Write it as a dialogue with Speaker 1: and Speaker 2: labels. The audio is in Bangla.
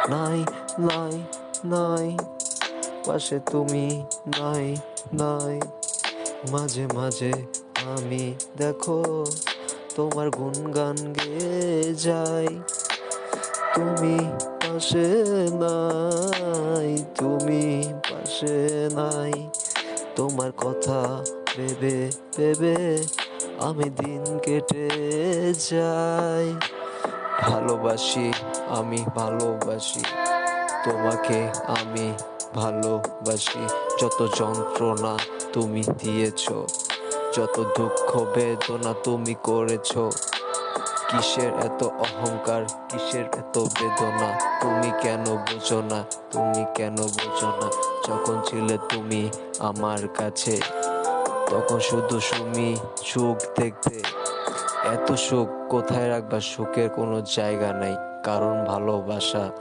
Speaker 1: নাই নাই নাই, পাশে তুমি নাই নাই। মাঝে মাঝে আমি দেখো তোমার গুনগান গেয়ে যাই। তুমি পাশে নাই, তুমি পাশে নাই। তোমার কথা ভেবে ভেবে আমি দিন কেটে যাই। ভালোবাসি, আমি ভালোবাসি তোমাকে, আমি ভালোবাসি। যত যন্ত্রণা তুমি দিয়েছো, যত দুঃখ বেদনা তুমি করেছো, কিসের এত অহংকার, কিসের এত বেদনা? তুমি কেন বোঝো না, তুমি কেন বোঝো না? যখন ছিলে তুমি আমার কাছে, তখন শুধু তুমি সুখ দেখতে। এত সুখ কোথায় রাখবা? সুখের কোনো জায়গা নাই, কারণ ভালোবাসা।